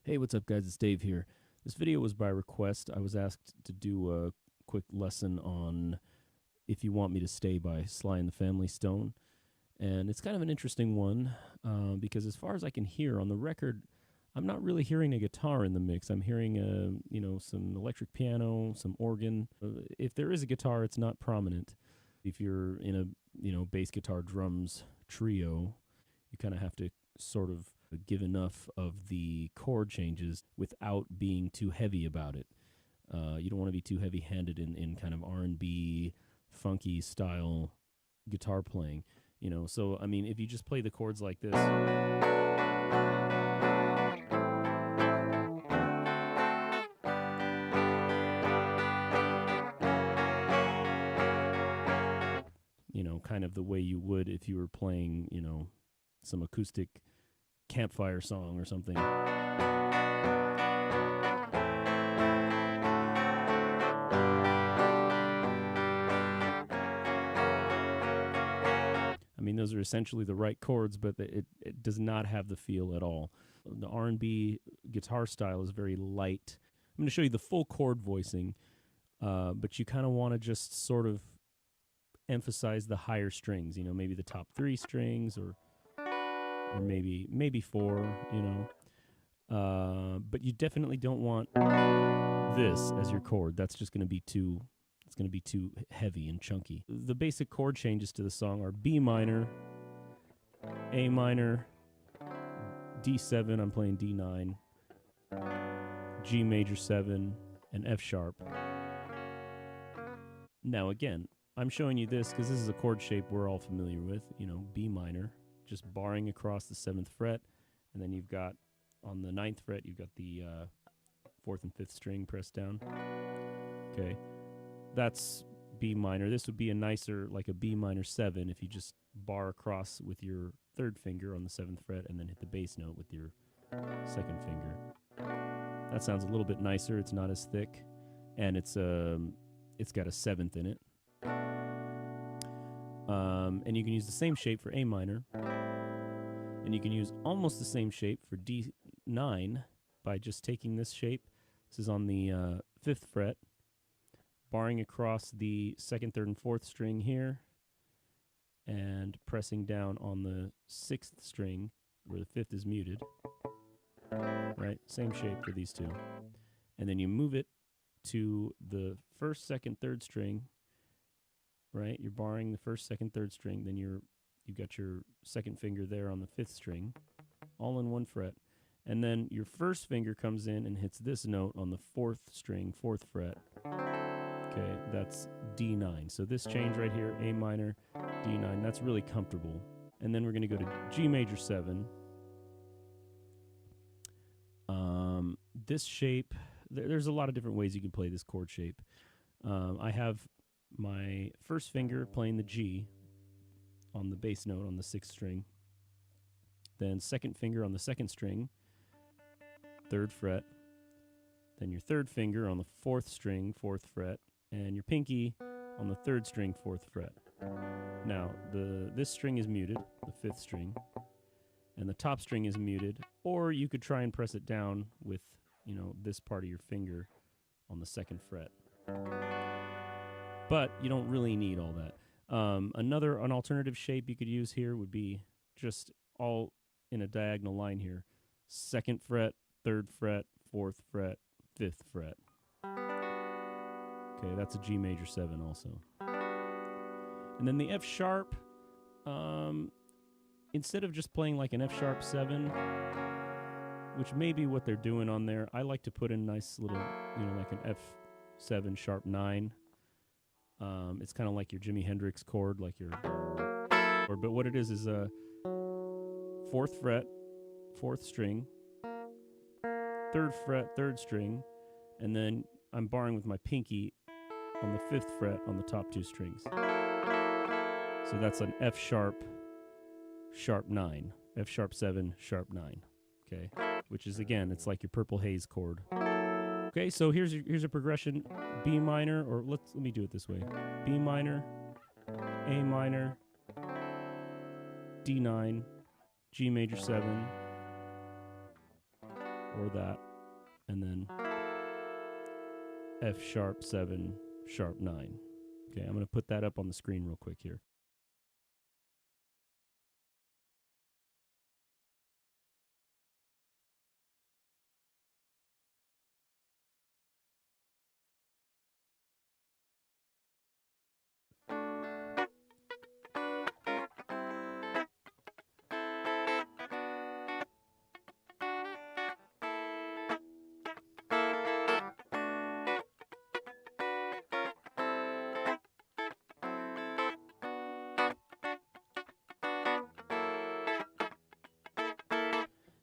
Hey, what's up guys, it's Dave here. This video was by request. I was asked to do a quick lesson on If You Want Me to Stay by Sly and the Family Stone. And it's kind of an interesting one because as far as I can hear on the record, I'm not really hearing a guitar in the mix. I'm hearing some electric piano, some organ. If there is a guitar, it's not prominent. If you're in a bass guitar drums trio, you kind of have to sort of give enough of the chord changes without being too heavy about it. You don't want to be too heavy-handed in kind of R&B, funky style guitar playing. So I mean, if you just play the chords like this, kind of the way you would if you were playing, some acoustic campfire song or something. I mean, those are essentially the right chords, but it does not have the feel at all. The R&B guitar style is very light. I'm going to show you the full chord voicing, but you kind of want to just sort of emphasize the higher strings, maybe the top 3 strings or maybe 4, but you definitely don't want this as your chord. That's just going to be too heavy and chunky. The basic chord changes to the song are B minor, A minor, D7, I'm playing D9, G major 7, and F sharp. Now again, I'm showing you this because this is a chord shape we're all familiar with, B minor, just barring across the 7th fret, and then you've got, on the 9th fret, you've got the 4th and 5th string pressed down. Okay, that's B minor. This would be a nicer, like a B minor 7, if you just bar across with your 3rd finger on the 7th fret and then hit the bass note with your 2nd finger. That sounds a little bit nicer. It's not as thick, and it's got a 7th in it. And you can use the same shape for A minor, and you can use almost the same shape for D9 by just taking this shape. This is on the 5th fret, barring across the 2nd, 3rd, and 4th string here, and pressing down on the 6th string where the 5th is muted. Right, same shape for these two. And then you move it to the 1st, 2nd, 3rd string. Right, you're barring the 1st, 2nd, 3rd string, then you've got your 2nd finger there on the 5th string, all in 1 fret, and then your 1st finger comes in and hits this note on the 4th string, 4th fret. Okay, that's D9. So this change right here, A minor, D9, that's really comfortable. And then we're going to go to G major 7. This shape, there's a lot of different ways you can play this chord shape. I have my 1st finger playing the G on the bass note on the 6th string, then 2nd finger on the 2nd string, 3rd fret, then your 3rd finger on the 4th string, 4th fret, and your pinky on the 3rd string, 4th fret. Now, this string is muted, the 5th string, and the top string is muted, or you could try and press it down with, this part of your finger on the 2nd fret. But you don't really need all that. An alternative shape you could use here would be just all in a diagonal line here. 2nd fret, 3rd fret, 4th fret, 5th fret. Okay, that's a G major 7 also. And then the F sharp, instead of just playing like an F sharp 7, which may be what they're doing on there, I like to put in nice little, like an F7 sharp 9. It's kind of like your Jimi Hendrix chord, but what it is a 4th fret, 4th string, 3rd fret, 3rd string, and then I'm barring with my pinky on the 5th fret on the top 2 strings. So that's an F sharp, sharp 9, F sharp 7, sharp 9, okay? Which is, again, it's like your Purple Haze chord. Okay, so here's a progression: B minor, or let me do it this way: B minor, A minor, D9, G major 7, or that, and then F sharp 7, sharp 9. Okay, I'm going to put that up on the screen real quick here.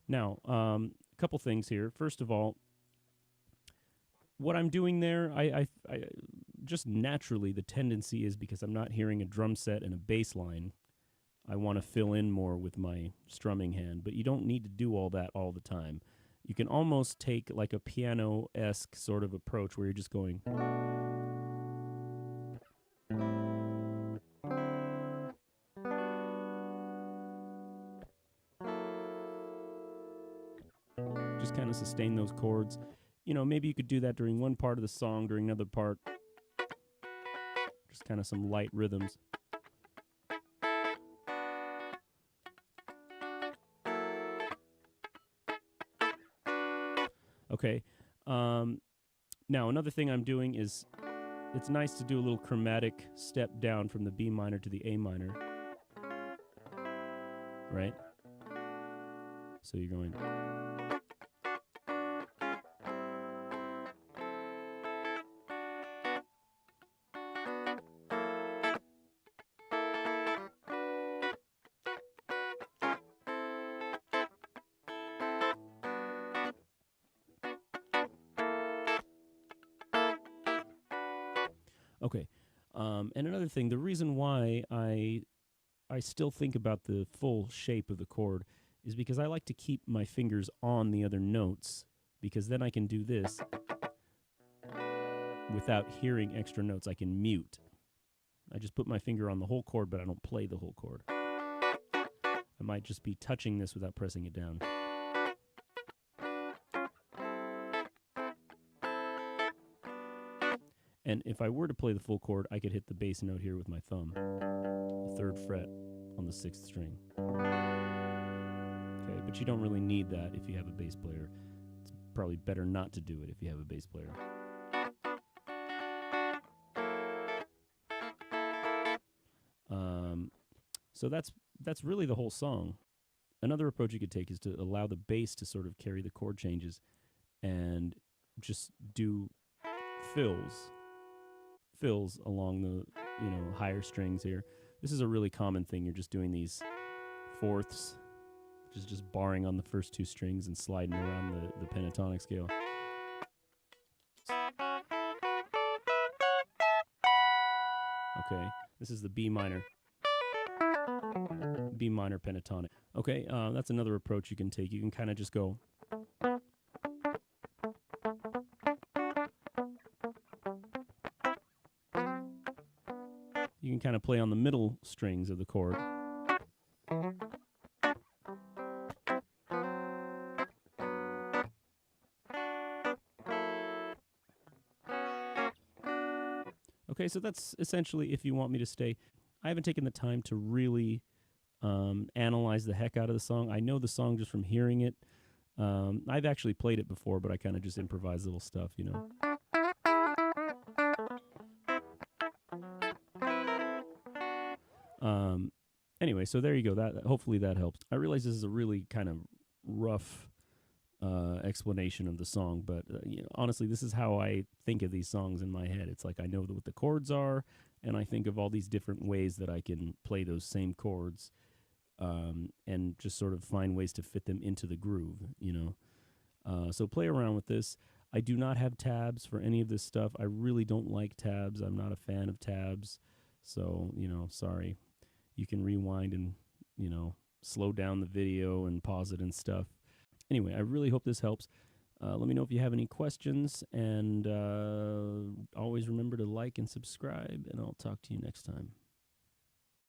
Now, a couple things here. First of all, what I'm doing there, I just naturally, the tendency is because I'm not hearing a drum set and a bass line, I want to fill in more with my strumming hand. But you don't need to do all that all the time. You can almost take like a piano-esque sort of approach where you're just going. Just kind of sustain those chords. You know, maybe you could do that during one part of the song, during another part. Just kind of some light rhythms. Okay. Now, another thing I'm doing is it's nice to do a little chromatic step down from the B minor to the A minor. Right? So you're going. Okay. And another thing, the reason why I still think about the full shape of the chord is because I like to keep my fingers on the other notes, because then I can do this without hearing extra notes. I can mute. I just put my finger on the whole chord, but I don't play the whole chord. I might just be touching this without pressing it down. And if I were to play the full chord, I could hit the bass note here with my thumb, the 3rd fret on the 6th string. Okay, but you don't really need that if you have a bass player. It's probably better not to do it if you have a bass player. So that's really the whole song. Another approach you could take is to allow the bass to sort of carry the chord changes and just do fills along the, higher strings here. This is a really common thing. You're just doing these fourths, which is just barring on the first 2 strings and sliding around the pentatonic scale. Okay, this is the B minor pentatonic. Okay, that's another approach you can take. You can kind of just go. You can kind of play on the middle strings of the chord. Okay, so that's essentially if you want me to stay. I haven't taken the time to really analyze the heck out of the song. I know the song just from hearing it. I've actually played it before, but I kind of just improvise little stuff, Anyway, so there you go. Hopefully that helps. I realize this is a really kind of rough explanation of the song, but honestly, this is how I think of these songs in my head. It's like I know what the chords are, and I think of all these different ways that I can play those same chords, and just sort of find ways to fit them into the groove, So play around with this. I do not have tabs for any of this stuff. I really don't like tabs. I'm not a fan of tabs. So, sorry. You can rewind and, slow down the video and pause it and stuff. Anyway, I really hope this helps. Let me know if you have any questions, and always remember to like and subscribe, and I'll talk to you next time.